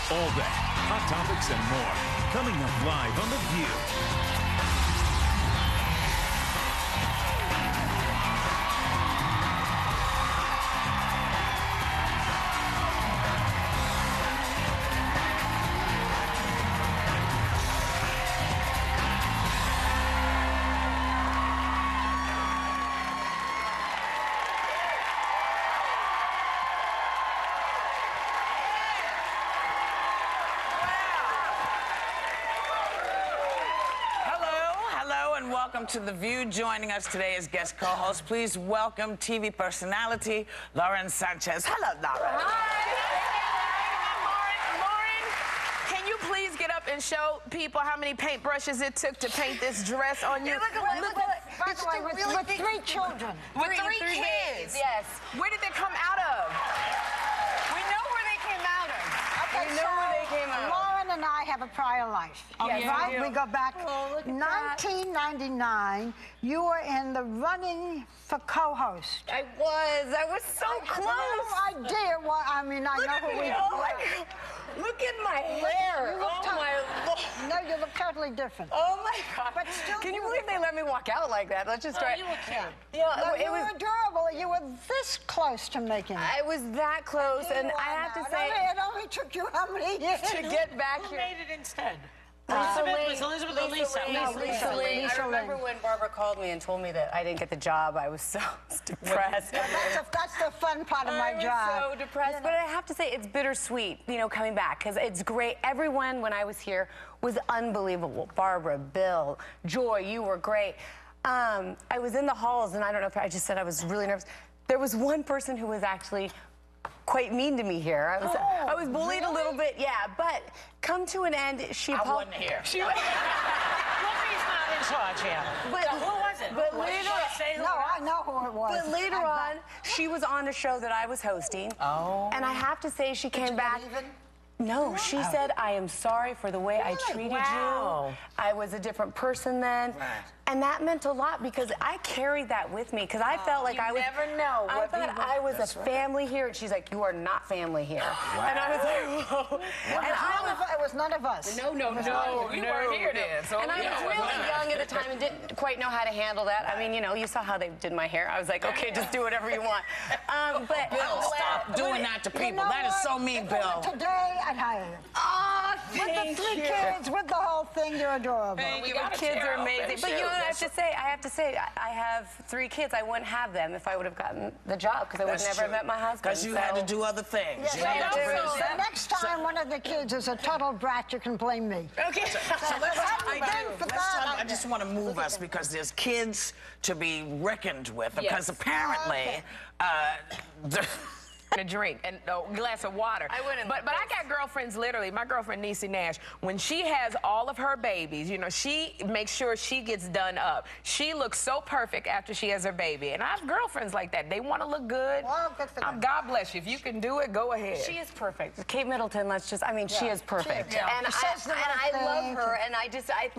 All that, hot topics, and more. Coming up live on The View. Welcome to The View. Joining us today as guest co-host, please welcome TV personality Lauren Sanchez. Hello, Lauren. Hi. Lauren, can you please get up and show people how many paintbrushes it took to paint this dress on you? By the way, with 3 children. With three kids. Yes. Where did they come out of? We know where they came out of. Okay, we know where they came out of. Lauren and I have a prior life. Yes, right? We go back 1999. You were in the running for co-host. I was so close. I have no idea what, I mean, I know who we were. Look at my hair. Oh my Lord. No, you look totally different. Oh my God. But still, can you believe they let me walk out like that? Let's just try. You were cute. Yeah, No, it you was were adorable. You were this close to making it. I was that close, and I have to say, it only took you how many years? to get back Who here. made it instead? Elizabeth or Lisa? Lisa Lee. I remember when Barbara called me and told me that I didn't get the job. I was so depressed. That's the fun part of my job. I was so depressed. But I have to say, it's bittersweet, you know, coming back, because it's great. Everyone, when I was here, was unbelievable. Barbara, Bill, Joy, you were great. I was in the halls, and I don't know if I just said I was really nervous. There was one person who was actually quite mean to me here. I was bullied a little bit, yeah, but come to an end, she... I wasn't here. Luffy's not in charge here. But So who was it? But later, No, I know who it was. but later on, she was on a show that I was hosting. Oh. And I have to say, she came back... Even? No, she said, I am sorry for the way I treated Wow. you. I was a different person then. Right. And that meant a lot because I carried that with me because I felt like I was... never know I what thought people- I was a family here. And she's like, you are not family here. And I was like, whoa. And It was none of us. No, you weren't here then. So And I was really young at the time and didn't quite know how to handle that. I mean, you know, you saw how they did my hair. I was like, okay, just do whatever you want. But Bill, stop doing that to people. That is so mean, Bill. Today, I'd hire you. oh, With the 3 kids, with the whole thing, you're adorable. The kids are amazing. But you know what I have to say, I have 3 kids. I wouldn't have them if I would have gotten the job because I would never have met my husband. Because you had to do other things. Yes, You had to produce so that. next time one of the kids is a total brat, you can blame me. Okay. So let's for that. I just want to move us because there's kids to be reckoned with. Because apparently, A drink and a glass of water. I wouldn't. But I got girlfriends, literally, my girlfriend Niecy Nash, when she has all of her babies, you know, she makes sure she gets done up. She looks so perfect after she has her baby. And I have girlfriends like that. They want to look good. Well, good for them. God bless you. If you can do it, go ahead. She is perfect. Kate Middleton, she is perfect. Yeah. And She says the right I love thing. her, and I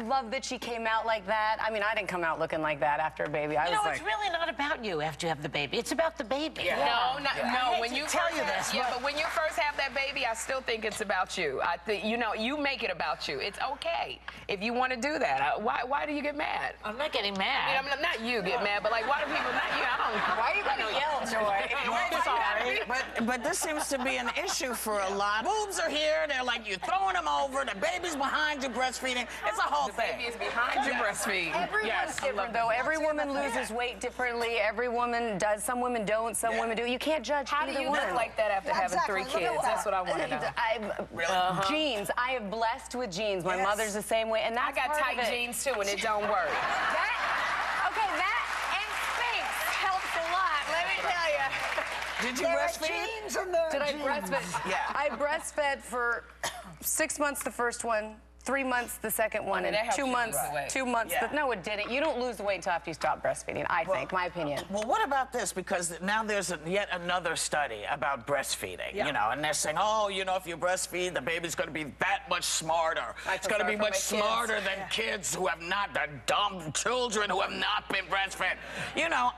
love that she came out like that. I mean, I didn't come out looking like that after a baby. I You was know, like... it's really not about you after you have the baby. It's about the baby. No, I when hate you to tell first you have- this, but when you first have that baby, I still think it's about you. I think, you know, you make it about you. It's okay if you want to do that. Why do you get mad? I'm not getting I mad. mean, not you get mad, but like, why do people not you? I don't. Why are you going to yell, Joy? I'm sorry. but this seems to be an issue for a lot. Boobs are here. They're like, you're throwing them over. The baby's behind you breastfeeding. It's a whole thing. Baby is behind you breastfeeding. Everyone's different, though. Every woman loses weight differently. Every woman does. Some women don't. Some women do. You can't judge How do either you one. look like that after having Exactly. 3 kids? That's what I want to know. Jeans. I am blessed with jeans. My mother's the same way, and I that's got part tight of it. jeans too, and it don't work. That and Spanx helps a lot. Let me tell you. Did you There are breastfeed? jeans and there are Did I jeans. breastfeed? Yeah. I breastfed for 6 months the first one, 3 months the second one, that and helps 2 you months, lose the weight. 2 months. Yeah. No, it didn't. You don't lose the weight until after you stop breastfeeding, I think, my opinion. Well, what about this? Because now there's yet another study about breastfeeding, you know, and they're saying, oh, you know, if you breastfeed, the baby's going to be that much smarter. It's going to be much smarter than kids who have not, the dumb children who have not been breastfed. You know,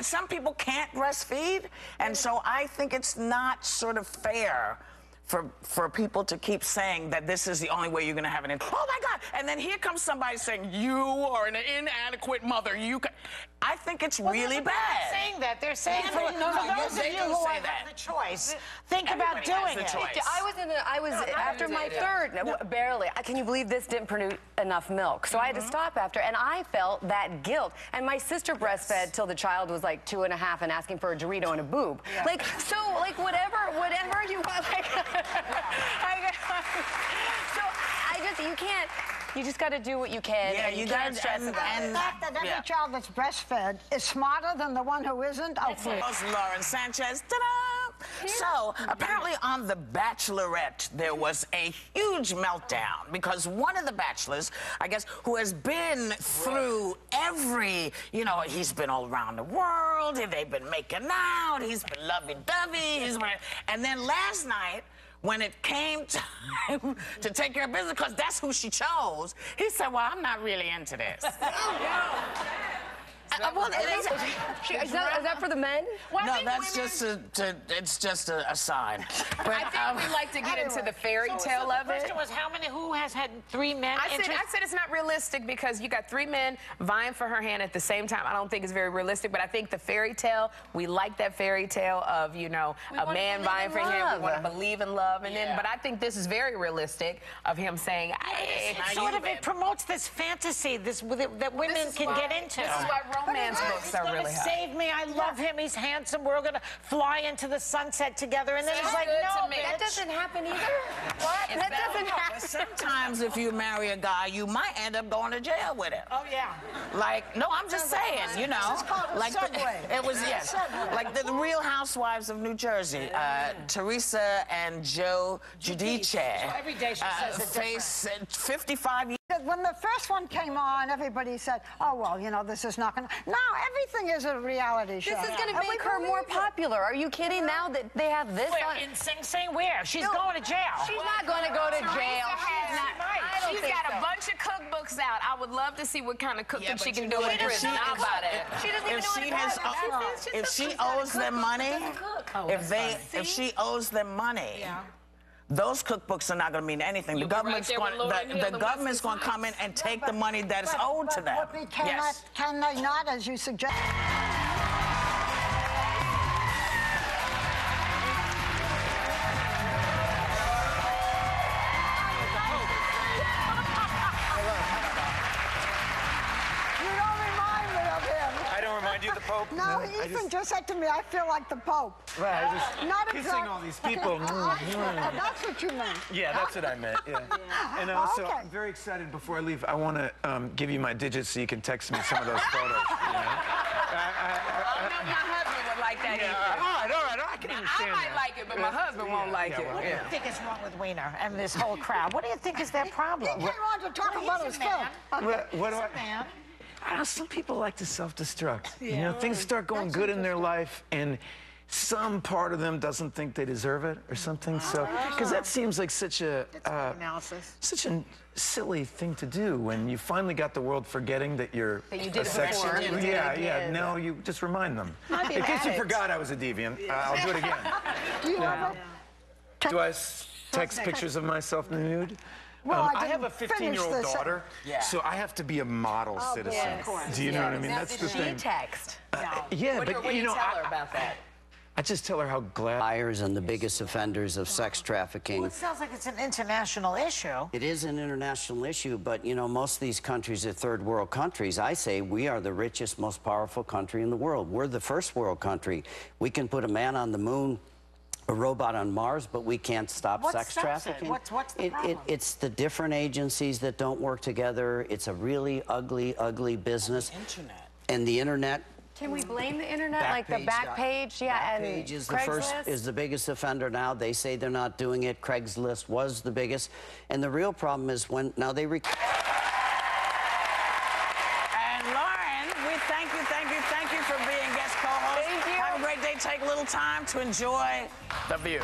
some people can't breastfeed, and so I think it's not sort of fair for people to keep saying that this is the only way you're going to have an. Oh my God! And then here comes somebody saying you are an inadequate mother. I think it's really bad. They're not saying that. They're saying for those of you who have the choice, think about doing it. I was after my third, barely. Can you believe this didn't produce enough milk? So I had to stop after, and I felt that guilt. And my sister breastfed till the child was like 2.5 and asking for a Dorito and a boob. Yeah. Like whatever you want. Like, you just got to do what you can. Yeah, and you got to stress about it. And the fact that every child that's breastfed is smarter than the one who isn't. Oh, please. Lauren Sanchez. Ta-da! So, apparently on The Bachelorette, there was a huge meltdown because one of the bachelors, I guess, who has been through every, he's been all around the world, they've been making out, he's been lovey-dovey, and then last night, when it came time to take care of business, because that's who she chose, he said, well, I'm not really into this. Is that for the men? Well, no, that's it's just a sign. But, I think we like to get into the fairy tale of it. The question was who has had 3 men? I said it's not realistic because you got 3 men vying for her hand at the same time. I don't think it's very realistic, but I think the fairy tale, we like that fairy tale of, a man vying for him. We want to believe in love. And then, but I think this is very realistic of him saying, it promotes this fantasy that women can get into. This is why romance books are really hot. Save me. I love him. He's handsome. We're going to fly into the sunset together. And then he's like, no, that doesn't happen either. What? That doesn't happen. Sometimes if you marry a guy, you might end up going to jail with him. Oh, yeah. No, I'm just saying, like like the Real Housewives of New Jersey, Teresa and Joe Giudice. Every day she says it face 55 years. When the first one came on, everybody said, oh, well, this is not going to... Now, everything is a reality show. This is going to make her more popular. Are you kidding now that they have this on? In Sing Sing where? She's going to jail. She's not going to go to jail. She's got a bunch of cookbooks out. I would love to see what kind of cooking she can do in prison. How about it? She doesn't even know if she owes them money, if she owes them money, those cookbooks are not going to mean anything. The government's going to come in and take the money that is owed to them. Can they not, as you suggest? You the Pope? No, Ethan just said to me, I feel like the Pope. Right, not kissing all these people. That's what you meant. Yeah, that's what I meant, yeah. And also, I'm very excited. Before I leave, I want to give you my digits so you can text me some of those photos. My husband would like that. All right, I can understand I might like it, but my husband won't like it. What do you think is wrong with Weiner and this whole crowd? What do you think is their problem? He came on to talk about his film. What do I... Some people like to self-destruct. Things start going good in their life, and some part of them doesn't think they deserve it or something. So, because that seems like such a silly thing to do when you finally got the world forgetting that you're a sex. No, you just remind them. In case you forgot I was a deviant, I'll do it again. Do I text pictures of myself nude? Well, I have a 15-year-old daughter, so I have to be a model citizen. Do you know what I mean? Now, That's the thing. Did she text? Yeah, What do you tell her about that? I just tell her how glad... Liars and the biggest offenders of sex trafficking. Well, it sounds like it's an international issue. It is an international issue, but, most of these countries are third world countries. I say we are the richest, most powerful country in the world. We're the first world country. We can put a man on the moon, a robot on Mars, but we can't stop sex trafficking. What's the problem? It's the different agencies that don't work together. It's a really ugly, ugly business. Internet. And the internet. Can we blame the internet? Like the Backpage? Yeah, and Backpage is Craigslist? the biggest offender now. They say they're not doing it. Craigslist was the biggest. And the real problem is when now they... And Lauren, we thank you for being guest co-host. Thank you. Have a great day. Take a little time to enjoy The View.